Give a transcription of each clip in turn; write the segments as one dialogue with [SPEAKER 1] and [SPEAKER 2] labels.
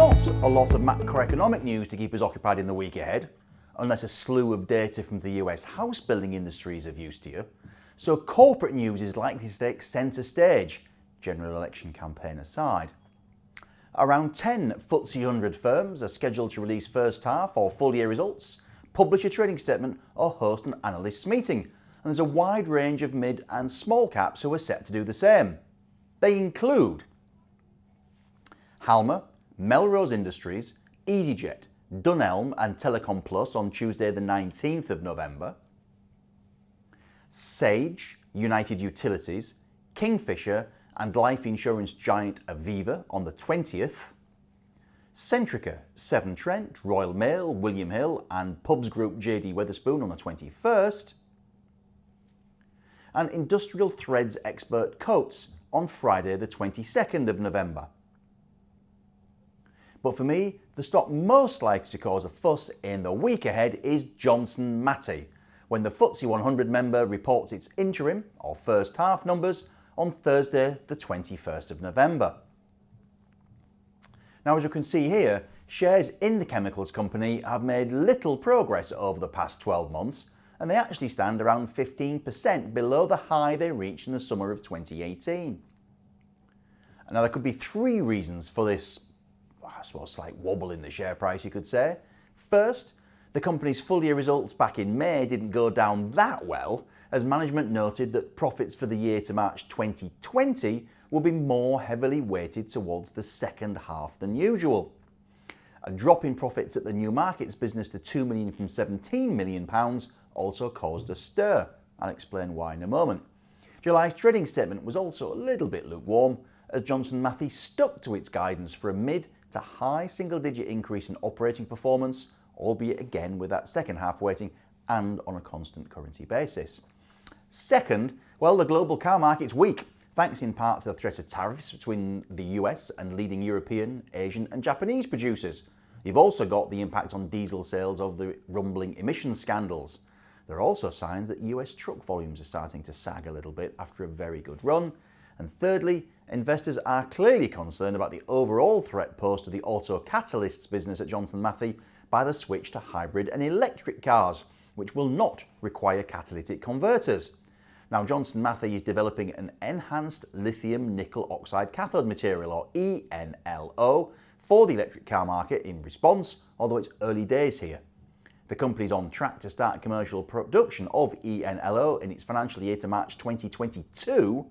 [SPEAKER 1] not a lot of macroeconomic news to keep us occupied in the week ahead, unless a slew of data from the US house building industry is of use to you. So corporate news is likely to take centre stage, general election campaign aside. Around 10 FTSE 100 firms are scheduled to release first half or full year results, publish a trading statement or host an analysts meeting, and there's a wide range of mid and small caps who are set to do the same. They include Halma, Melrose Industries, EasyJet, Dunelm and Telecom Plus on Tuesday the 19th of November, Sage, United Utilities, Kingfisher and life insurance giant Aviva on the 20th, Centrica, Severn Trent, Royal Mail, William Hill and Pubs Group JD Wetherspoon on the 21st, and Industrial Threads expert Coates on Friday the 22nd of November. But for me, the stock most likely to cause a fuss in the week ahead is Johnson Matthey, when the FTSE 100 member reports its interim or first half numbers on Thursday the 21st of November. Now, as you can see here, shares in the chemicals company have made little progress over the past 12 months, and they actually stand around 15% below the high they reached in the summer of 2018. Now, there could be three reasons for this, I suppose, slight wobble in the share price, you could say. First, the company's full year results back in May didn't go down that well, as management noted that profits for the year to March 2020 will be more heavily weighted towards the second half than usual. A drop in profits at the new markets business to £2 million from £17 million also caused a stir. I'll explain why in a moment. July's trading statement was also a little bit lukewarm, as Johnson Matthey stuck to its guidance for a mid to high single-digit increase in operating performance, albeit again with that second half weighting and on a constant currency basis. Second, well, the global car market's weak, thanks in part to the threat of tariffs between the US and leading European, Asian and Japanese producers. You've also got the impact on diesel sales of the rumbling emissions scandals. There are also signs that US truck volumes are starting to sag a little bit after a very good run. And thirdly, investors are clearly concerned about the overall threat posed to the auto catalysts business at Johnson Matthey by the switch to hybrid and electric cars, which will not require catalytic converters. Now, Johnson Matthey is developing an enhanced lithium nickel oxide cathode material, or ENLO, for the electric car market in response, although it's early days here. The company is on track to start commercial production of ENLO in its financial year to March 2022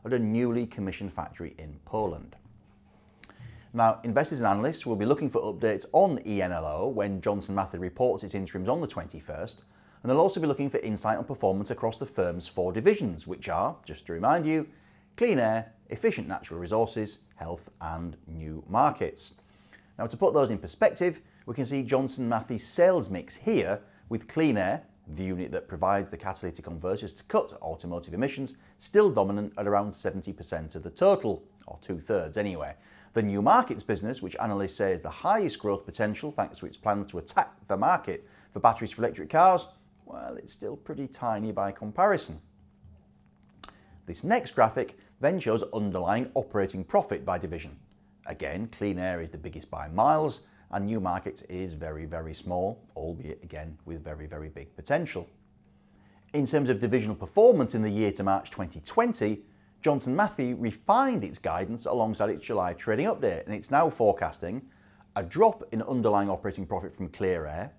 [SPEAKER 1] at a newly commissioned factory in Poland. Now, investors and analysts will be looking for updates on ENLO when Johnson Matthey reports its interims on the 21st, and they'll also be looking for insight on performance across the firm's four divisions, which are, just to remind you, clean air, efficient natural resources, health and new markets. Now, to put those in perspective, we can see Johnson Matthey's sales mix here, with clean air, the unit that provides the catalytic converters to cut automotive emissions, still dominant at around 70% of the total, or 2/3 anyway. The new markets business, which analysts say is the highest growth potential thanks to its plans to attack the market for batteries for electric cars, well, it's still pretty tiny by comparison. This next graphic then shows underlying operating profit by division. Again, clean air is the biggest by miles, and new markets is very, very small, albeit again with very, very big potential. In terms of divisional performance in the year to March 2020, Johnson Matthey refined its guidance alongside its July trading update, and it's now forecasting a drop in underlying operating profit from clear air,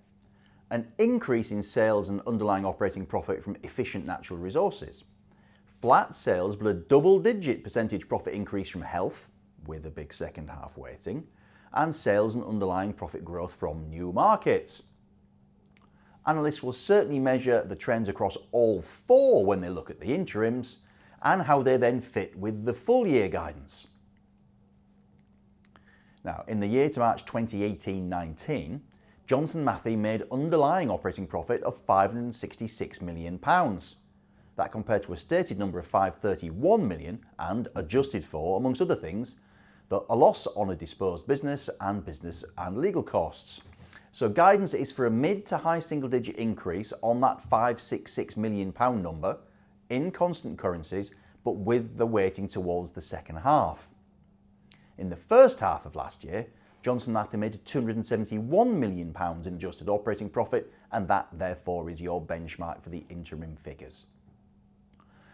[SPEAKER 1] an increase in sales and underlying operating profit from efficient natural resources, flat sales but a double-digit percentage profit increase from health, with a big second half weighting, and sales and underlying profit growth from new markets. Analysts will certainly measure the trends across all four when they look at the interims and how they then fit with the full year guidance. Now, in the year to March 2018-19, Johnson Matthey made underlying operating profit of £566 million. That compared to a stated number of £531 million and adjusted for, amongst other things, a loss on a disposed business and legal costs. So guidance is for a mid to high single digit increase on that £566 million number in constant currencies, but with the weighting towards the second half. In the first half of last year, Johnson Matthey made £271 million in adjusted operating profit, and that therefore is your benchmark for the interim figures.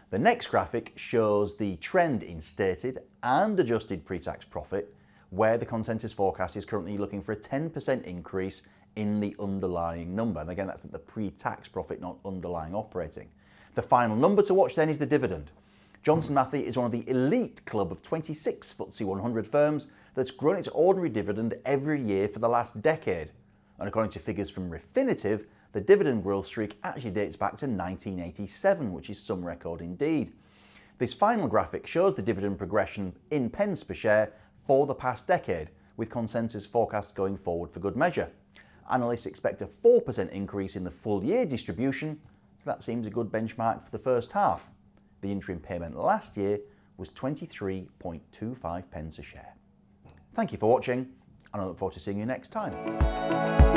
[SPEAKER 1] The next graphic shows the trend in stated and adjusted pre-tax profit, where the consensus forecast is currently looking for a 10% increase in the underlying number. And again, that's at the pre-tax profit, not underlying operating. The final number to watch then is the dividend. Johnson Matthey is one of the elite club of 26 FTSE 100 firms that's grown its ordinary dividend every year for the last decade. And according to figures from Refinitiv, the dividend growth streak actually dates back to 1987, which is some record indeed. This final graphic shows the dividend progression in pence per share for the past decade, with consensus forecasts going forward for good measure. Analysts expect a 4% increase in the full year distribution, so that seems a good benchmark for the first half. The interim payment last year was 23.25 pence a share. Thank you for watching, and I look forward to seeing you next time.